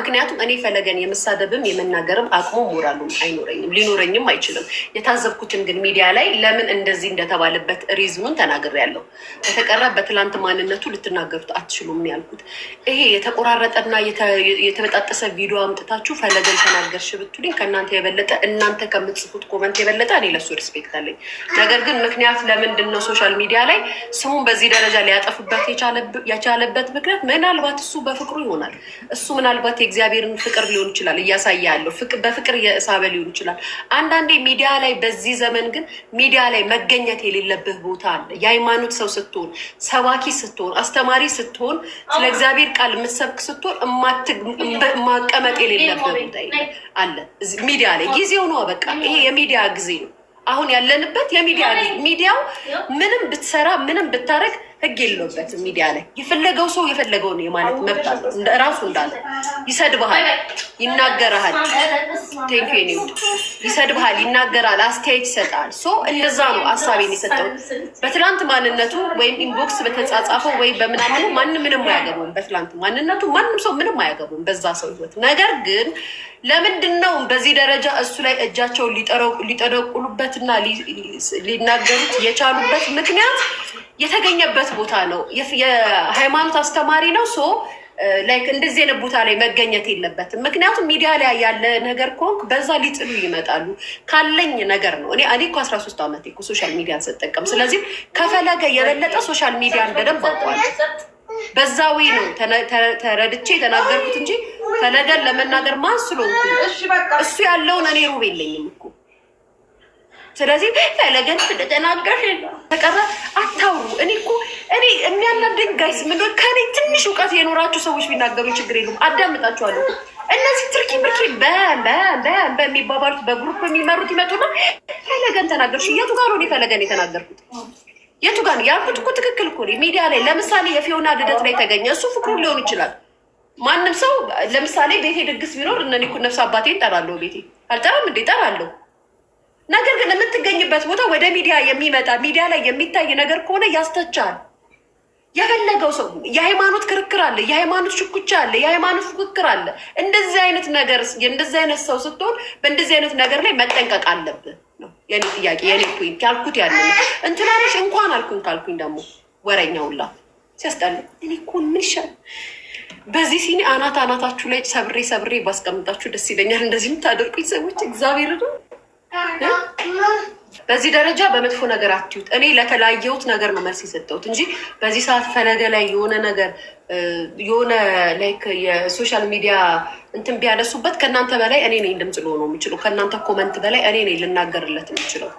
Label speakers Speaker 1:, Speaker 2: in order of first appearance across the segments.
Speaker 1: ምክንያቱም እኔ ፈለገን የመሳደብም የመናገርም አቅሙ ሞራሉም አይኖረኝም፣ ሊኖረኝም አይችልም። የታዘብኩትን ግን ሚዲያ ላይ ለምን እንደዚህ እንደተባለበት ሪዝኑን ተናግሬያለሁ። በተቀረ በትላንት ማንነቱ ልትናገሩት አትችሉም ያልኩት ይሄ የተቆራረጠና የተበጣጠሰ ቪዲዮ አምጥታችሁ ፈለገን ተናገርሽ ብትሉኝ ከእናንተ የበለጠ እናንተ ከምትጽፉት ኮመንት የበለጠ እኔ ለሱ ሪስፔክት አለኝ። ነገር ግን ምክንያት ለምንድን ነው ሶሻል ሚዲያ ላይ ስሙን በዚህ ደረጃ ሊያጠፉበት የቻለበት ምክንያት ምናልባት እሱ በፍቅሩ ይሆናል። እሱ ምናልባት የእግዚአብሔርን ፍቅር ሊሆን ይችላል እያሳየ ያለው በፍቅር የእሳበ ሊሆን ይችላል። አንዳንዴ ሚዲያ ላይ በዚህ ዘመን ግን ሚዲያ ላይ መገኘት የሌለብህ ቦታ አለ። የሃይማኖት ሰው ስትሆን፣ ሰባኪ ስትሆን፣ አስተማሪ ስትሆን፣ ስለ እግዚአብሔር ቃል የምትሰብክ ስትሆን ማቀመጥ የሌለብህ ቦታ አለ ሚዲያ ላይ። ጊዜው ነው በቃ። ይሄ የሚዲያ ጊዜ ነው። አሁን ያለንበት የሚዲያ ጊዜ። ሚዲያው ምንም ብትሰራ ምንም ብታረግ ህግ የለውበትም። ሚዲያ ላይ የፈለገው ሰው የፈለገውን የማለት መብት አለው። ራሱ እንዳለ ይሰድብሃል፣ ይናገርሃል። ቴንኪ ኒውድ ይሰድብሃል፣ ይናገራል፣ አስተያየት ይሰጣል። እንደዛ ነው ሀሳቤን የሰጠው። በትላንት ማንነቱ ወይም ኢንቦክስ በተጻጻፈው ወይም በምናምኑ ማንም ምንም አያገቡም። በትላንት ማንነቱ ማንም ሰው ምንም አያገቡም በዛ ሰው ህይወት። ነገር ግን ለምንድን ነው በዚህ ደረጃ እሱ ላይ እጃቸውን ሊጠነቁሉበትና ሊናገሩት የቻሉበት ምክንያት የተገኘበት ቦታ ነው። የሃይማኖት አስተማሪ ነው። ላይክ እንደዚህ አይነት ቦታ ላይ መገኘት የለበትም። ምክንያቱም ሚዲያ ላይ ያለ ነገር ከሆንክ በዛ ሊጥሉ ይመጣሉ። ካለኝ ነገር ነው። እኔ እኮ 13 ዓመት እኮ ሶሻል ሚዲያን ስጠቀም፣ ስለዚህ ከፈለገ የበለጠ ሶሻል ሚዲያን በደንብ አውቀዋለሁ። በዛዊ ነው ተረድቼ የተናገርኩት እንጂ ፈለገን ለመናገር ማን ስለሆንኩ እሱ ያለውን እኔ ሩብ የለኝም እኮ። ስለዚህ ፈለገን ስለተናገር ተቀረ አታውሩ። እኔ የሚያናደኝ ጋይስ ምንድን ከኔ ትንሽ እውቀት የኖራችሁ ሰዎች ቢናገሩ ችግር የለውም፣ አዳምጣችኋለሁ። እነዚህ ትርኪ ብርኪ በሚባባሉት በግሩፕ የሚመሩት ይመጡና ፈለገን ተናገርሽ። የቱ ጋር ነው ፈለገን የተናገርኩት? የቱ ጋር ነው ያልኩት? እኮ ትክክል እኮ ሚዲያ ላይ ለምሳሌ የፊዮና ልደት ላይ ተገኘ። እሱ ፍቅሩ ሊሆን ይችላል። ማንም ሰው ለምሳሌ ቤቴ ድግስ ቢኖር እነኔ እኮ ነፍስ አባቴን ጠራለሁ። ቤቴ አልጠራም እንዴ? ጠራለሁ። ነገር ግን የምትገኝበት ቦታ ወደ ሚዲያ የሚመጣ ሚዲያ ላይ የሚታይ ነገር ከሆነ ያስተቻል። የፈለገው ሰው የሃይማኖት ክርክር አለ፣ የሃይማኖት ሽኩቻ አለ፣ የሃይማኖት ፉክክር አለ። እንደዚህ አይነት ነገር እንደዚህ አይነት ሰው ስትሆን በእንደዚህ አይነት ነገር ላይ መጠንቀቅ አለብህ ነው የኔ ጥያቄ። የኔ ፖይንት ያልኩት ያለ እንትናለሽ እንኳን አልኩኝ ካልኩኝ ደግሞ ወረኛውላ ሲያስጠላ። እኔ እኮ ምን ይሻል በዚህ ሲኒ አናታችሁ ላይ ሰብሬ ባስቀምጣችሁ ደስ ይለኛል። እንደዚህ የምታደርጉኝ ሰዎች እግዚአብሔር ነው። በዚህ ደረጃ በመጥፎ ነገር አትዩት። እኔ ለተለያየሁት ነገር ነው መልስ የሰጠሁት እንጂ በዚህ ሰዓት ፈለገ ላይ የሆነ ላይክ የሶሻል ሚዲያ እንትን ቢያነሱበት ከእናንተ በላይ እኔ ነኝ ድምፅ ልሆን ነው የምችለው። ከእናንተ ኮመንት በላይ እኔ ነኝ ልናገርለት የምችለው።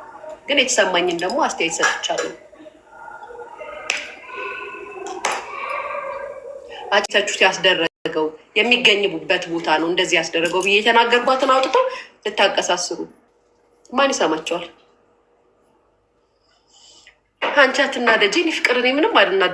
Speaker 1: ግን የተሰማኝን ደግሞ አስተያየት ሰጥቻለሁ። አጭታችሁት ያስደረገው የሚገኝቡበት ቦታ ነው እንደዚህ ያስደረገው ብዬ የተናገርኳትን አውጥተው ልታቀሳስሩ ማን ይሰማቸዋል? አንቺ አትናደጂ። እኔ ፍቅር እኔ ምንም አልናደድም።